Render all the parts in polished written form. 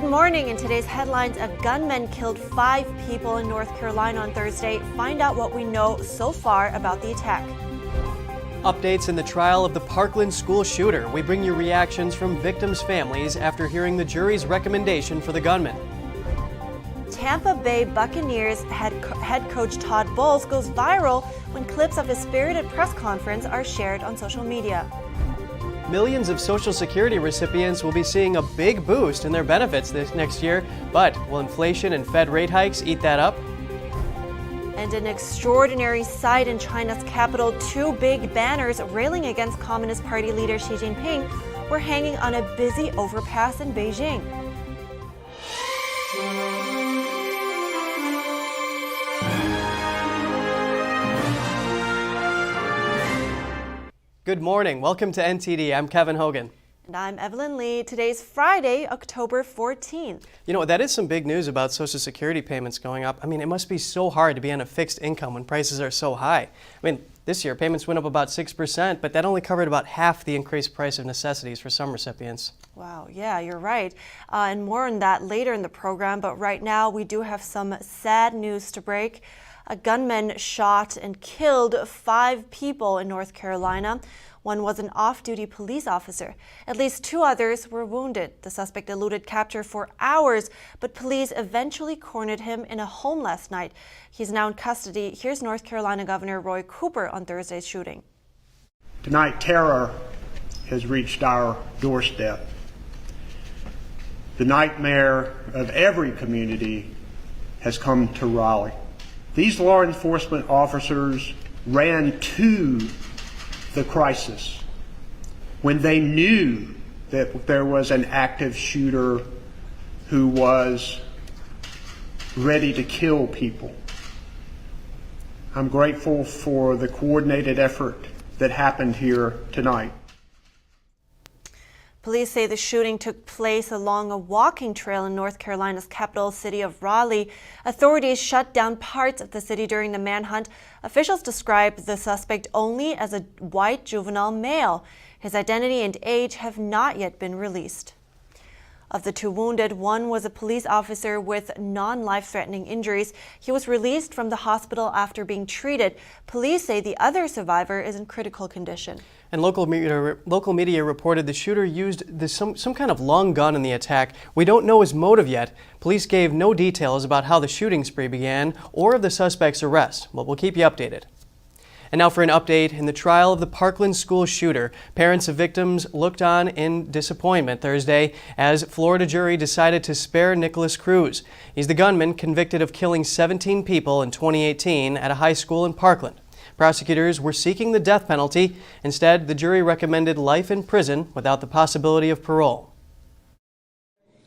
Good morning. In today's headlines, a gunman killed 5 people in North Carolina on Thursday. Find out what we know so far about the attack. Updates in the trial of the Parkland school shooter. We bring you reactions from victims' families after hearing the jury's recommendation for the gunman. Tampa Bay Buccaneers head coach Todd goes viral when clips of his spirited press conference are shared on social media. Millions of Social Security recipients will be seeing a big boost in their benefits this next year, but will inflation and Fed rate hikes eat that up? And an extraordinary sight in China's capital, 2 big banners railing against Communist Party leader Xi Jinping were hanging on a busy overpass in Beijing. Good morning. Welcome to NTD. I'm Kevin Hogan. And I'm Evelyn Lee. Today's Friday, October 14th. You know, that is some big news about Social Security payments going up. I mean, it must be so hard to be on a fixed income when prices are so high. I mean, this year payments went up about 6%, but that only covered about half the increased price of necessities for some recipients. Wow, yeah, you're right. And more on that later in the program, but right now we do have some sad news to break. A gunman shot and killed 5 people in North Carolina. One was an off-duty police officer. At least 2 others were wounded. The suspect eluded capture for hours, but police eventually cornered him in a home last night. He's now in custody. Here's North Carolina Governor Roy Cooper on Thursday's shooting. Tonight, terror has reached our doorstep. The nightmare of every community has come to Raleigh. These law enforcement officers ran to the crisis when they knew that there was an active shooter who was ready to kill people. I'm grateful for the coordinated effort that happened here tonight. Police say the shooting took place along a walking trail in North Carolina's capital city of Raleigh. Authorities shut down parts of the city during the manhunt. Officials describe the suspect only as a white juvenile male. His identity and age have not yet been released. Of the 2 wounded, one was a police officer with non-life-threatening injuries. He was released from the hospital after being treated. Police say the other survivor is in critical condition. And local media reported the shooter used some kind of long gun in the attack. We don't know his motive yet. Police gave no details about how the shooting spree began or of the suspect's arrest, but we'll keep you updated. And now for an update in the trial of the Parkland school shooter. Parents of victims looked on in disappointment Thursday as Florida jury decided to spare Nikolas Cruz. He's the gunman convicted of killing 17 people in 2018 at a high school in Parkland. Prosecutors were seeking the death penalty. Instead, the jury recommended life in prison without the possibility of parole.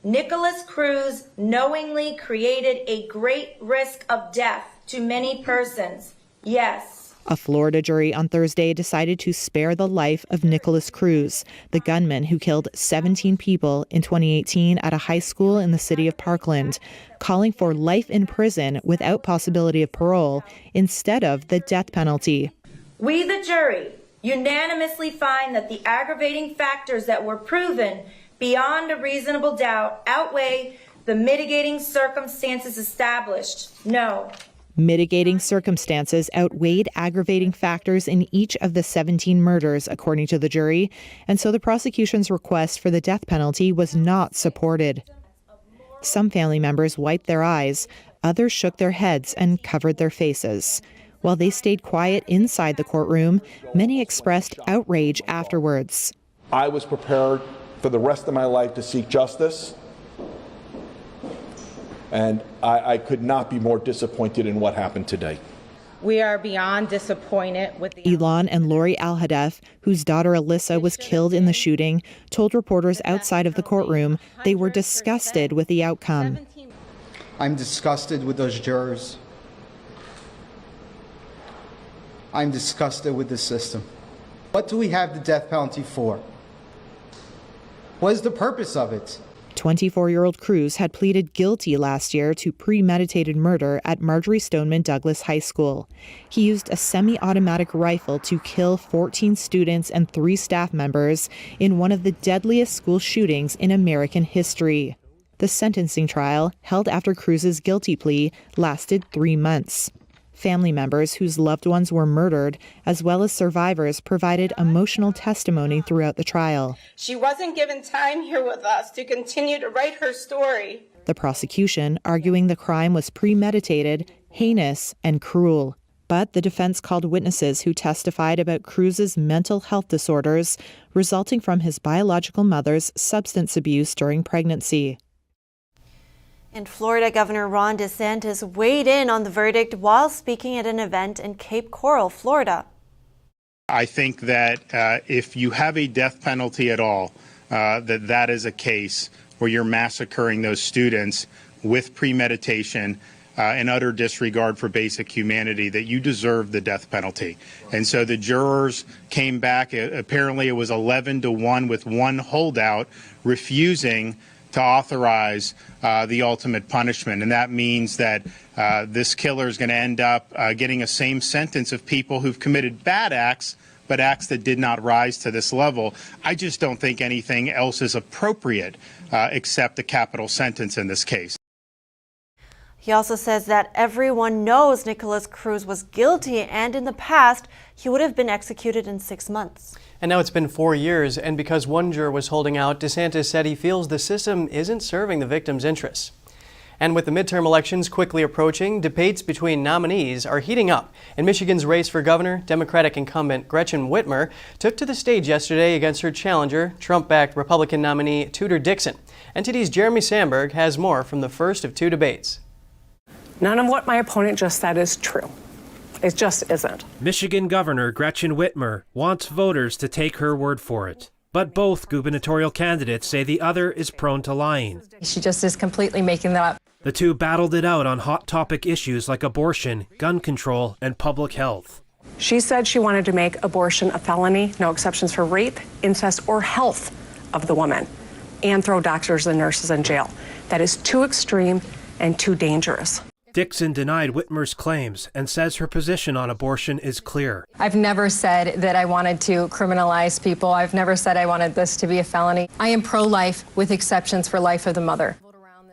Nikolas Cruz knowingly created a great risk of death to many persons. Yes. A Florida jury on Thursday decided to spare the life of Nikolas Cruz, the gunman who killed 17 people in 2018 at a high school in the city of Parkland, calling for life in prison without possibility of parole instead of the death penalty. We, the jury, unanimously find that the aggravating factors that were proven beyond a reasonable doubt outweigh the mitigating circumstances established. No. Mitigating circumstances outweighed aggravating factors in each of the 17 murders, according to the jury, and so the prosecution's request for the death penalty was not supported. Some family members wiped their eyes, others shook their heads and covered their faces. While they stayed quiet inside the courtroom, many expressed outrage afterwards. I was prepared for the rest of my life to seek justice, and I could not be more disappointed in what happened today. We are beyond disappointed with Elon and Lori Alhadeff, whose daughter Alyssa was killed in the shooting, told reporters outside of the courtroom they were disgusted with the outcome. I'm disgusted with those jurors. I'm disgusted with the system. What do we have the death penalty for? What is the purpose of it? 24-year-old Cruz had pleaded guilty last year to premeditated murder at Marjory Stoneman Douglas High School. He used a semi-automatic rifle to kill 14 students and 3 staff members in one of the deadliest school shootings in American history. The sentencing trial, held after Cruz's guilty plea, lasted 3 months. Family members whose loved ones were murdered, as well as survivors, provided emotional testimony throughout the trial. She wasn't given time here with us to continue to write her story. The prosecution arguing the crime was premeditated, heinous, and cruel. But the defense called witnesses who testified about Cruz's mental health disorders resulting from his biological mother's substance abuse during pregnancy. In Florida, Governor Ron DeSantis weighed in on the verdict while speaking at an event in Cape Coral, Florida. I think that if you have a death penalty at all, that is a case where you're massacring those students with premeditation and utter disregard for basic humanity, that you deserve the death penalty. And so the jurors came back. Apparently it was 11-1 with one holdout refusing to authorize the ultimate punishment. And that means that this killer is going to end up getting a same sentence of people who've committed bad acts, but acts that did not rise to this level. I just don't think anything else is appropriate except a capital sentence in this case. He also says that everyone knows Nicholas Cruz was guilty, and in the past, he would have been executed in 6 months. And now it's been 4 years, and because one juror was holding out, DeSantis said he feels the system isn't serving the victims' interests. And with the midterm elections quickly approaching, debates between nominees are heating up. In Michigan's race for governor, Democratic incumbent Gretchen Whitmer took to the stage yesterday against her challenger, Trump-backed Republican nominee Tudor Dixon. NTD's Jeremy Sandberg has more from the first of 2 debates. None of what my opponent just said is true. It just isn't. Michigan Governor Gretchen Whitmer wants voters to take her word for it. But both gubernatorial candidates say the other is prone to lying. She just is completely making that up. The two battled it out on hot topic issues like abortion, gun control, and public health. She said she wanted to make abortion a felony, no exceptions for rape, incest, or health of the woman, and throw doctors and nurses in jail. That is too extreme and too dangerous. Dixon denied Whitmer's claims and says her position on abortion is clear. I've never said that I wanted to criminalize people. I've never said I wanted this to be a felony. I am pro-life with exceptions for life of the mother.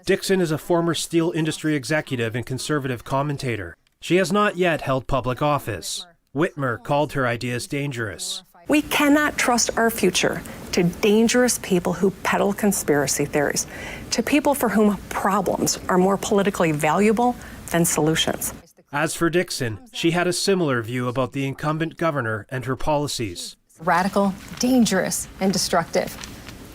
Dixon is a former steel industry executive and conservative commentator. She has not yet held public office. Whitmer called her ideas dangerous. We cannot trust our future to dangerous people who peddle conspiracy theories, to people for whom problems are more politically valuable than solutions. As for Dixon, she had a similar view about the incumbent governor and her policies. Radical, dangerous, and destructive.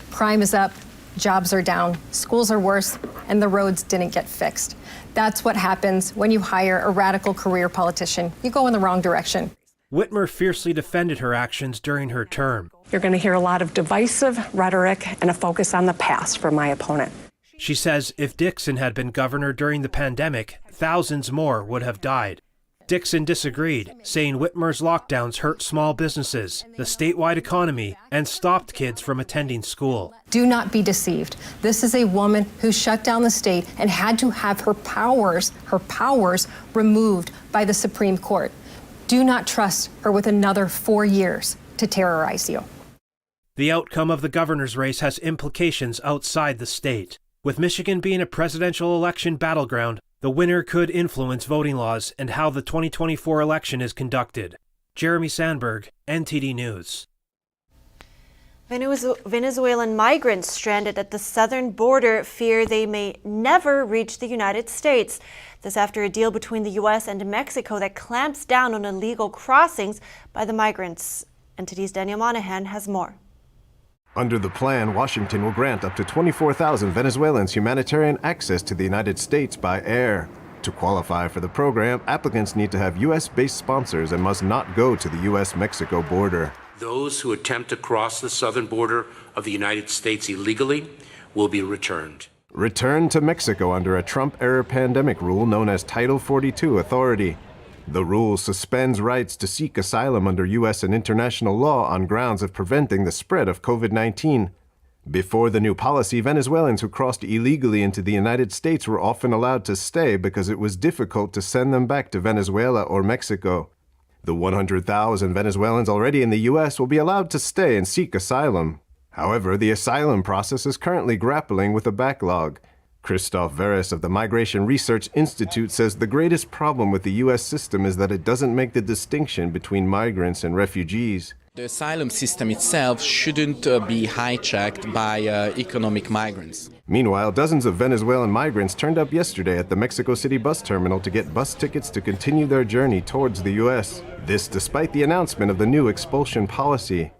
Crime is up, jobs are down, schools are worse, and the roads didn't get fixed. That's what happens when you hire a radical career politician. You go in the wrong direction. Whitmer fiercely defended her actions during her term. You're going to hear a lot of divisive rhetoric and a focus on the past from my opponent. She says if Dixon had been governor during the pandemic, thousands more would have died. Dixon disagreed, saying Whitmer's lockdowns hurt small businesses, the statewide economy, and stopped kids from attending school. Do not be deceived. This is a woman who shut down the state and had to have her powers removed by the Supreme Court. Do not trust her with another 4 years to terrorize you. The outcome of the governor's race has implications outside the state. With Michigan being a presidential election battleground, the winner could influence voting laws and how the 2024 election is conducted. Jeremy Sandberg, NTD News. Venezuelan migrants stranded at the southern border fear they may never reach the United States. This after a deal between the U.S. and Mexico that clamps down on illegal crossings by the migrants. NTD's Daniel Monahan has more. Under the plan, Washington will grant up to 24,000 Venezuelans humanitarian access to the United States by air. To qualify for the program, applicants need to have U.S.-based sponsors and must not go to the U.S.-Mexico border. Those who attempt to cross the southern border of the United States illegally will be returned. Returned to Mexico under a Trump-era pandemic rule known as Title 42 authority. The rule suspends rights to seek asylum under U.S. and international law on grounds of preventing the spread of COVID-19. Before the new policy, Venezuelans who crossed illegally into the United States were often allowed to stay because it was difficult to send them back to Venezuela or Mexico. The 100,000 Venezuelans already in the U.S. will be allowed to stay and seek asylum. However, the asylum process is currently grappling with a backlog. Christoph Veres of the Migration Research Institute says the greatest problem with the U.S. system is that it doesn't make the distinction between migrants and refugees. The asylum system itself shouldn't be hijacked by economic migrants. Meanwhile, dozens of Venezuelan migrants turned up yesterday at the Mexico City bus terminal to get bus tickets to continue their journey towards the U.S. This despite the announcement of the new expulsion policy.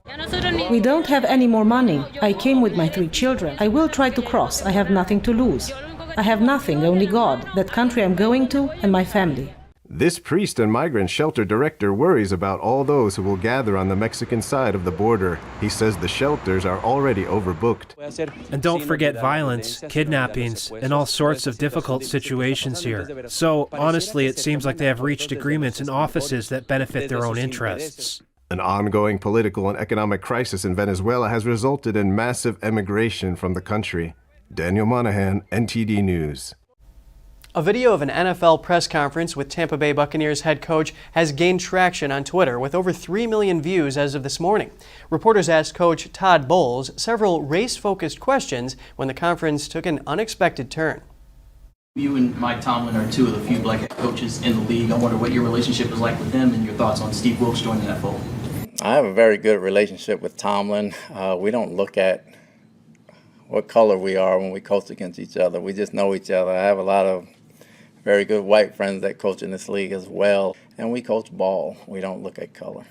We don't have any more money. I came with my 3 children. I will try to cross. I have nothing to lose. I have nothing, only God, that country I'm going to, and my family. This priest and migrant shelter director worries about all those who will gather on the Mexican side of the border. He says the shelters are already overbooked. And don't forget violence, kidnappings, and all sorts of difficult situations here. So, honestly, it seems like they have reached agreements in offices that benefit their own interests. An ongoing political and economic crisis in Venezuela has resulted in massive emigration from the country. Daniel Monahan, NTD News. A video of an NFL press conference with Tampa Bay Buccaneers head coach has gained traction on Twitter with over 3 million views as of this morning. Reporters asked Coach Todd Bowles several race-focused questions when the conference took an unexpected turn. You and Mike Tomlin are 2 of the few black head coaches in the league. I wonder what your relationship is like with them and your thoughts on Steve Wilks joining that fold. I have a very good relationship with Tomlin. We don't look at what color we are when we coach against each other. We just know each other. I have a lot of very good white friends that coach in this league as well, and we coach ball. We don't look at color.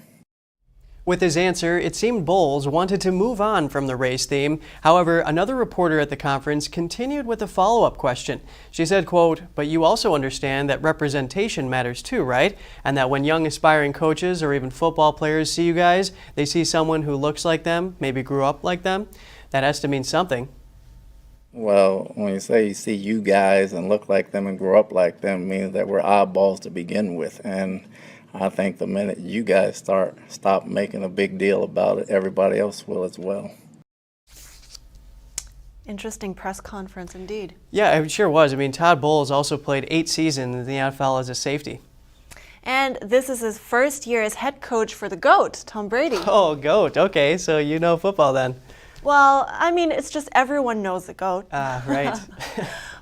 With his answer, it seemed Bowles wanted to move on from the race theme. However, another reporter at the conference continued with a follow-up question. She said, quote, "But you also understand that representation matters too, right? And that when young aspiring coaches or even football players see you guys, they see someone who looks like them, maybe grew up like them. That has to mean something." Well, when you say you see you guys and look like them and grow up like them, means that we're oddballs to begin with. And I think the minute you guys stop making a big deal about it, everybody else will as well. Interesting press conference indeed. Yeah, it sure was. I mean, Todd Bowles also played 8 seasons in the NFL as a safety. And this is his first year as head coach for the GOAT, Tom Brady. Oh, GOAT. Okay, so you know football then. Well, I mean, it's just everyone knows the GOAT. Right.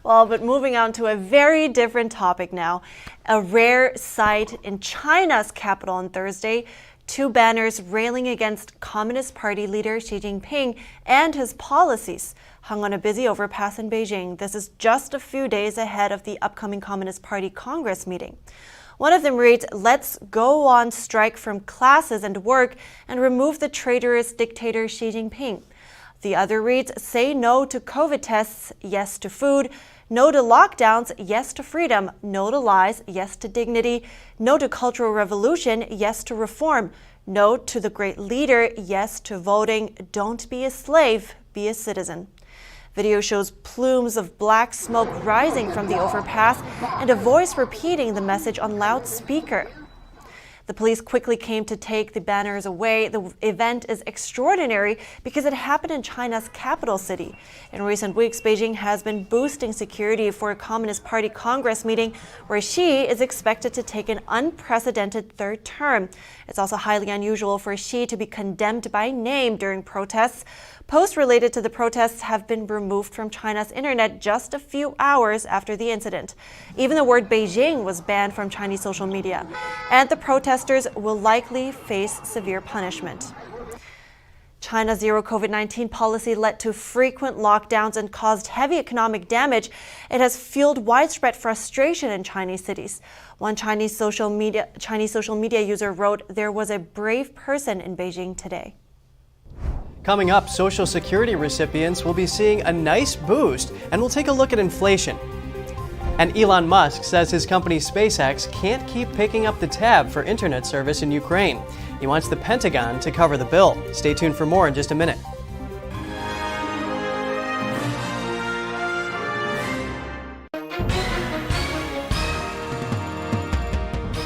Well, but moving on to a very different topic now. A rare sight in China's capital on Thursday. 2 banners railing against Communist Party leader Xi Jinping and his policies hung on a busy overpass in Beijing. This is just a few days ahead of the upcoming Communist Party Congress meeting. One of them reads, "Let's go on strike from classes and work and remove the traitorous dictator Xi Jinping." The other reads, "Say no to COVID tests, yes to food. No to lockdowns, yes to freedom. No to lies, yes to dignity. No to cultural revolution, yes to reform. No to the great leader, yes to voting. Don't be a slave, be a citizen." Video shows plumes of black smoke rising from the overpass and a voice repeating the message on loudspeaker. The police quickly came to take the banners away. The event is extraordinary because it happened in China's capital city. In recent weeks, Beijing has been boosting security for a Communist Party Congress meeting where Xi is expected to take an unprecedented 3rd term. It's also highly unusual for Xi to be condemned by name during protests. Posts related to the protests have been removed from China's internet just a few hours after the incident. Even the word Beijing was banned from Chinese social media. And the protesters will likely face severe punishment. China's zero COVID-19 policy led to frequent lockdowns and caused heavy economic damage. It has fueled widespread frustration in Chinese cities. One Chinese social media user wrote, "There was a brave person in Beijing today." Coming up, Social Security recipients will be seeing a nice boost, and we'll take a look at inflation. And Elon Musk says his company SpaceX can't keep picking up the tab for internet service in Ukraine. He wants the Pentagon to cover the bill. Stay tuned for more in just a minute.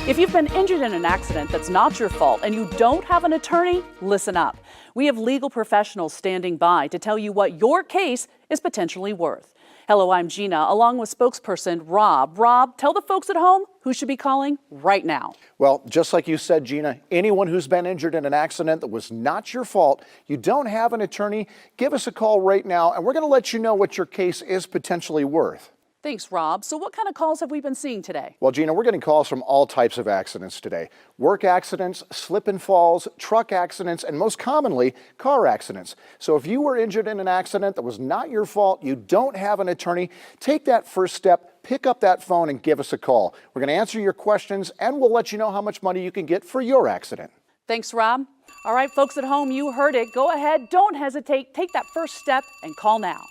If you've been injured in an accident that's not your fault and you don't have an attorney, listen up. We have legal professionals standing by to tell you what your case is potentially worth. Hello, I'm Gina, along with spokesperson Rob. Rob, tell the folks at home who should be calling right now? Well, just like you said, Gina, anyone who's been injured in an accident that was not your fault, you don't have an attorney, give us a call right now, and we're going to let you know what your case is potentially worth. Thanks, Rob. So what kind of calls have we been seeing today? Well, Gina, we're getting calls from all types of accidents today. Work accidents, slip and falls, truck accidents, and most commonly, car accidents. So if you were injured in an accident that was not your fault, you don't have an attorney, take that first step, pick up that phone and give us a call. We're going to answer your questions and we'll let you know how much money you can get for your accident. Thanks, Rob. All right, folks at home, you heard it. Go ahead, don't hesitate. Take that first step and call now.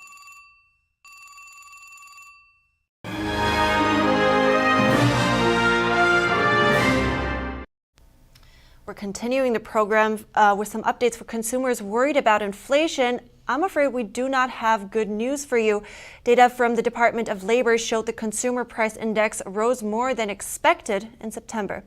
We're continuing the program with some updates for consumers worried about inflation. I'm afraid we do not have good news for you. Data from the Department of Labor showed the Consumer Price Index rose more than expected in September.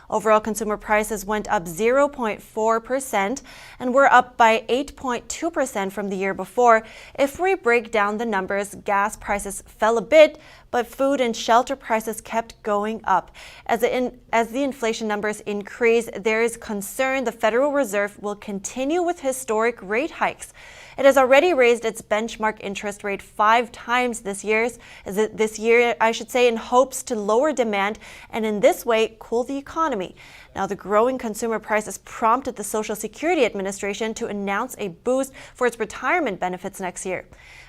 Overall consumer prices went up 0.4% and were up by 8.2% from the year before. If we break down the numbers, gas prices fell a bit, but food and shelter prices kept going up. As the inflation numbers increase, there is concern the Federal Reserve will continue with historic rate hikes. It has already raised its benchmark interest rate 5 times this year, in hopes to lower demand and in this way cool the economy. Now, the growing consumer prices prompted the Social Security Administration to announce a boost for its retirement benefits next year.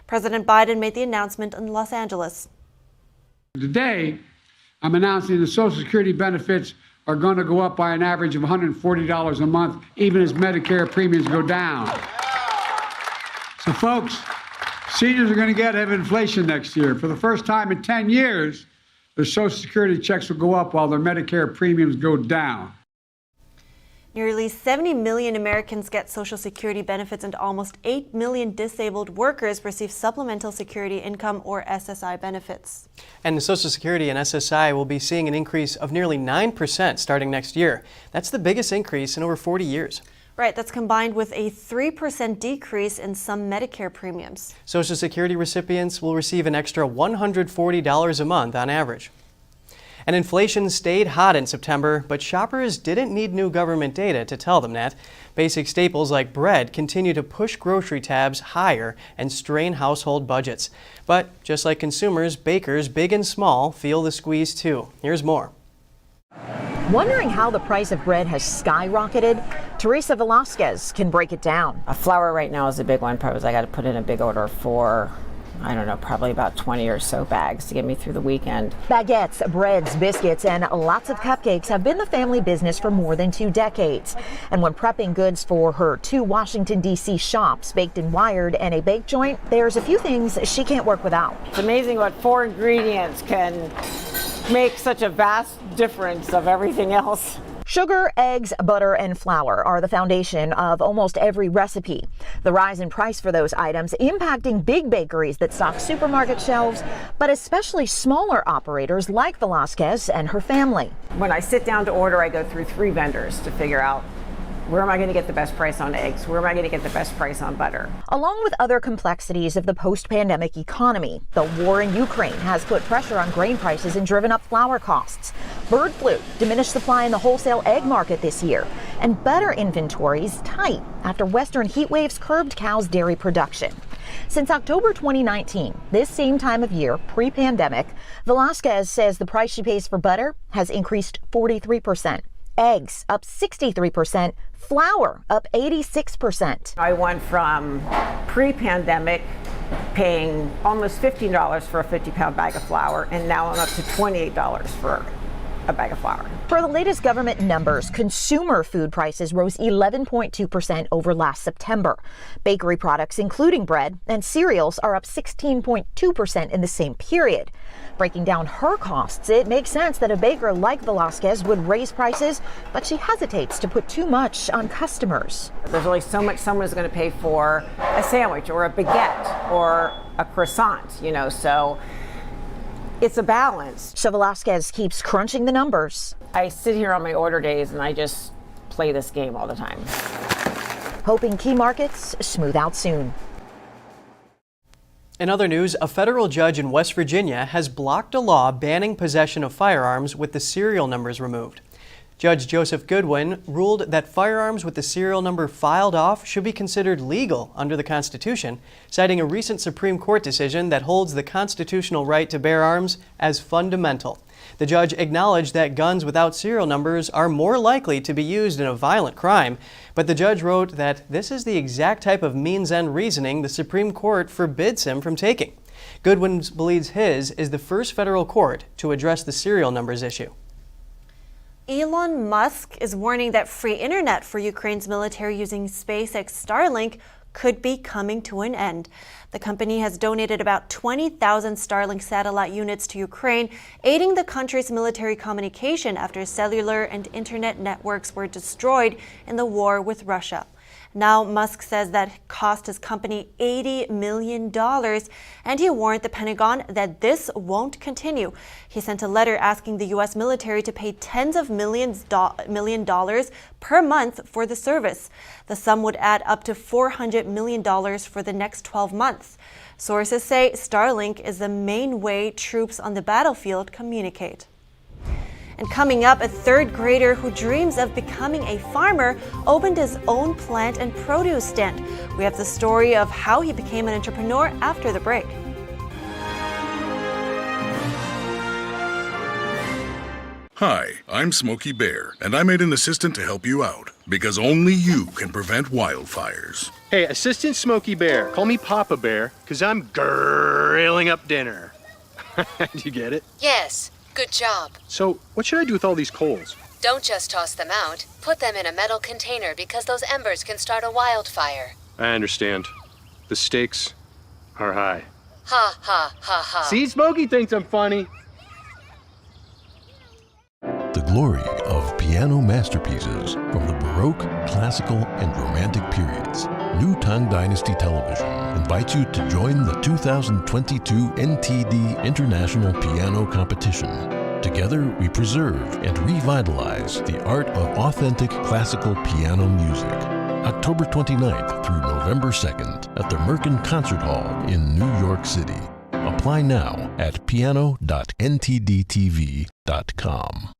President Biden made the announcement in Los Angeles. Today, I'm announcing the Social Security benefits are going to go up by an average of $140 a month, even as Medicare premiums go down. So, folks, seniors are going to get ahead of inflation next year. For the first time in 10 years, their Social Security checks will go up while their Medicare premiums go down. Nearly 70 million Americans get Social Security benefits and almost 8 million disabled workers receive Supplemental Security Income or SSI benefits. And the Social Security and SSI will be seeing an increase of nearly 9% starting next year. That's the biggest increase in over 40 years. Right, that's combined with a 3% decrease in some Medicare premiums. Social Security recipients will receive an extra $140 a month on average. And inflation stayed hot in September, but shoppers didn't need new government data to tell them that. Basic staples like bread continue to push grocery tabs higher and strain household budgets. But just like consumers, bakers, big and small, feel the squeeze too. Here's more. Wondering how the price of bread has skyrocketed? Teresa Velasquez can break it down. Flour right now is a big one. Probably I got to put in a big order for, I don't know, probably about 20 or so bags to get me through the weekend. Baguettes, breads, biscuits, and lots of cupcakes have been the family business for more than 2 decades. And when prepping goods for her 2 Washington, D.C. shops, Baked and Wired and a bake joint, there's a few things she can't work without. It's amazing what 4 ingredients can make such a vast difference of everything else. Sugar, eggs, butter, and flour are the foundation of almost every recipe. The rise in price for those items impacting big bakeries that stock supermarket shelves, but especially smaller operators like Velasquez and her family. When I sit down to order, I go through 3 vendors to figure out where am I going to get the best price on eggs? Where am I going to get the best price on butter? Along with other complexities of the post-pandemic economy, the war in Ukraine has put pressure on grain prices and driven up flour costs. Bird flu diminished supply in the wholesale egg market this year, and butter inventories tight after western heat waves curbed cows' dairy production. Since October 2019, this same time of year, pre-pandemic, Velasquez says the price she pays for butter has increased 43%. Eggs up 63%, flour up 86%. I went from pre-pandemic paying almost $15 for a 50-pound bag of flour, and now I'm up to $28 for a bag of flour. Per the latest government numbers, consumer food prices rose 11.2% over last September. Bakery products, including bread and cereals, are up 16.2% in the same period. Breaking down her costs, it makes sense that a baker like Velasquez would raise prices, but she hesitates to put too much on customers. There's only so much someone's going to pay for a sandwich or a baguette or a croissant, so it's a balance. So Velasquez keeps crunching the numbers. I sit here on my order days and I just play this game all the time. Hoping key markets smooth out soon. In other news, a federal judge in West Virginia has blocked a law banning possession of firearms with the serial numbers removed. Judge Joseph Goodwin ruled that firearms with the serial number filed off should be considered legal under the Constitution, citing a recent Supreme Court decision that holds the constitutional right to bear arms as fundamental. The judge acknowledged that guns without serial numbers are more likely to be used in a violent crime, but the judge wrote that this is the exact type of means-end reasoning the Supreme Court forbids him from taking. Goodwin believes his is the first federal court to address the serial numbers issue. Elon Musk is warning that free internet for Ukraine's military using SpaceX Starlink could be coming to an end. The company has donated about 20,000 Starlink satellite units to Ukraine, aiding the country's military communication after cellular and internet networks were destroyed in the war with Russia. Now, Musk says that cost his company $80 million, and he warned the Pentagon that this won't continue. He sent a letter asking the U.S. military to pay tens of millions per month for the service. The sum would add up to $400 million for the next 12 months. Sources say Starlink is the main way troops on the battlefield communicate. And coming up, a third grader who dreams of becoming a farmer opened his own plant and produce stand. We have the story of how he became an entrepreneur after the break. Hi, I'm Smokey Bear, and I made an assistant to help you out, because only you can prevent wildfires. Hey, Assistant Smokey Bear, call me Papa Bear, because I'm grilling up dinner. You get it? Yes. Good job. So, what should I do with all these coals? Don't just toss them out. Put them in a metal container because those embers can start a wildfire. I understand. The stakes are high. Ha ha ha ha. See, Smokey thinks I'm funny. The glory of piano masterpieces from the Baroque, Classical, and Romantic periods. New Tang Dynasty Television invites you to join the 2022 NTD International Piano Competition. Together, we preserve and revitalize the art of authentic classical piano music. October 29th through November 2nd at the Merkin Concert Hall in New York City. Apply now at piano.ntdtv.com.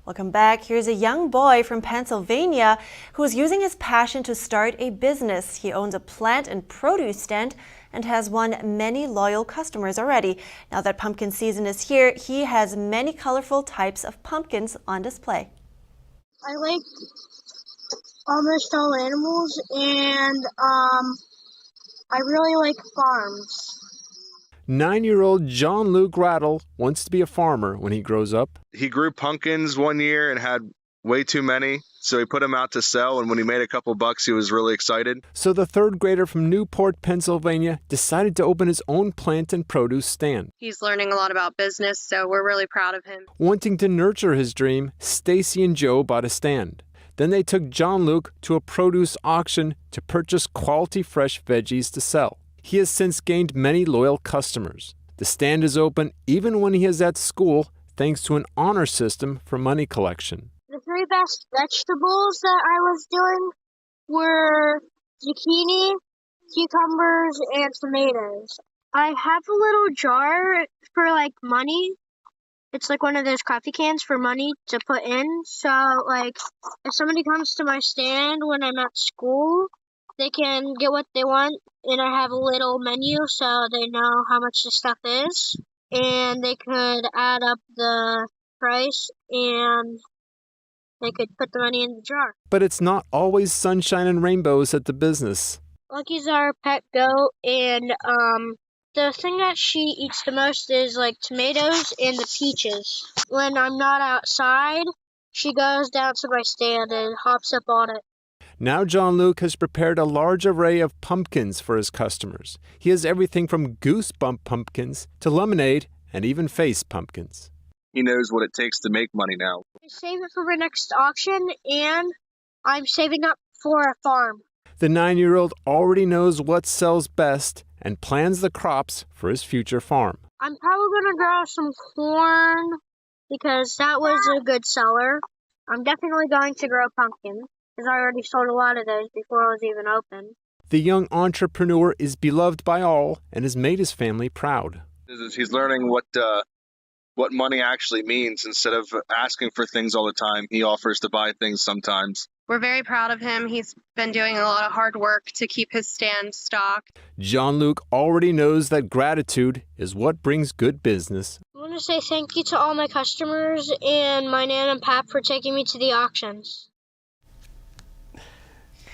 Welcome back. Here's a young boy from Pennsylvania who is using his passion to start a business. He owns a plant and produce stand and has won many loyal customers already. Now that pumpkin season is here, he has many colorful types of pumpkins on display. I like almost all animals, and I really like farms. 9-year-old John Luke Rattle wants to be a farmer when he grows up. He grew pumpkins one year and had way too many, so he put them out to sell, and when he made a couple bucks, he was really excited. So the third grader from Newport, Pennsylvania, decided to open his own plant and produce stand. He's learning a lot about business, so we're really proud of him. Wanting to nurture his dream, Stacy and Joe bought a stand. Then they took John Luke to a produce auction to purchase quality fresh veggies to sell. He has since gained many loyal customers. The stand is open even when he is at school, thanks to an honor system for money collection. The three best vegetables that I was doing were zucchini, cucumbers, and tomatoes. I have a little jar for money. It's like one of those coffee cans for money to put in. So if somebody comes to my stand when I'm at school, they can get what they want, and I have a little menu so they know how much the stuff is, and they could add up the price and they could put the money in the jar. But it's not always sunshine and rainbows at the business. Lucky's our pet goat, and the thing that she eats the most is tomatoes and the peaches. When I'm not outside, she goes down to my stand and hops up on it. Now John Luke has prepared a large array of pumpkins for his customers. He has everything from goosebump pumpkins to lemonade and even face pumpkins. He knows what it takes to make money now. I save it for my next auction, and I'm saving up for a farm. The 9-year-old already knows what sells best and plans the crops for his future farm. I'm probably going to grow some corn because that was a good seller. I'm definitely going to grow pumpkins because I already sold a lot of those before I was even open. The young entrepreneur is beloved by all and has made his family proud. He's learning what money actually means. Instead of asking for things all the time, he offers to buy things sometimes. We're very proud of him. He's been doing a lot of hard work to keep his stand stocked. Jean-Luc already knows that gratitude is what brings good business. I want to say thank you to all my customers and my Nan and Pap for taking me to the auctions.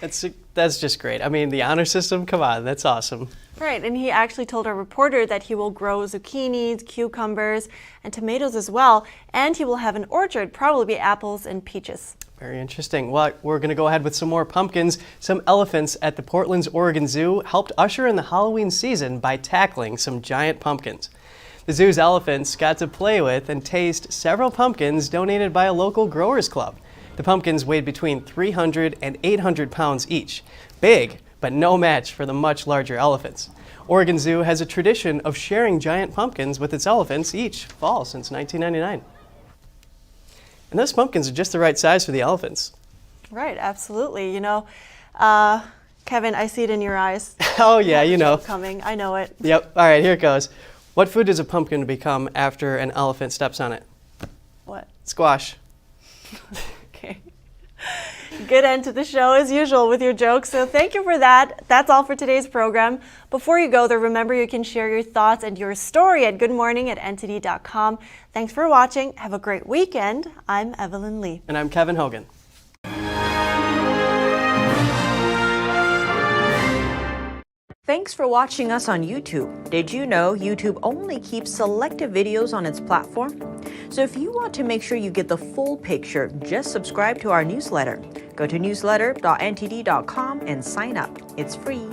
That's just great. I mean, the honor system, come on, that's awesome. Right, and he actually told our reporter that he will grow zucchinis, cucumbers, and tomatoes as well, and he will have an orchard, probably apples and peaches. Very interesting. Well, we're going to go ahead with some more pumpkins. Some elephants at the Portland's Oregon Zoo helped usher in the Halloween season by tackling some giant pumpkins. The zoo's elephants got to play with and taste several pumpkins donated by a local growers club. The pumpkins weighed between 300 and 800 pounds each. Big, but no match for the much larger elephants. Oregon Zoo has a tradition of sharing giant pumpkins with its elephants each fall since 1999. And those pumpkins are just the right size for the elephants. Right, absolutely. You know, Kevin, I see it in your eyes. Oh yeah, you know. Coming, I know it. Yep, all right, here it goes. What food does a pumpkin become after an elephant steps on it? What? Squash. Okay. Good end to the show as usual with your jokes, so thank you for that. That's all for today's program. Before you go, though, remember you can share your thoughts and your story at goodmorning@ntd.com. Thanks for watching. Have a great weekend. I'm Evelyn Lee. And I'm Kevin Hogan. Thanks for watching us on YouTube. Did you know YouTube only keeps selective videos on its platform? So if you want to make sure you get the full picture, just subscribe to our newsletter. Go to newsletter.ntd.com and sign up. It's free.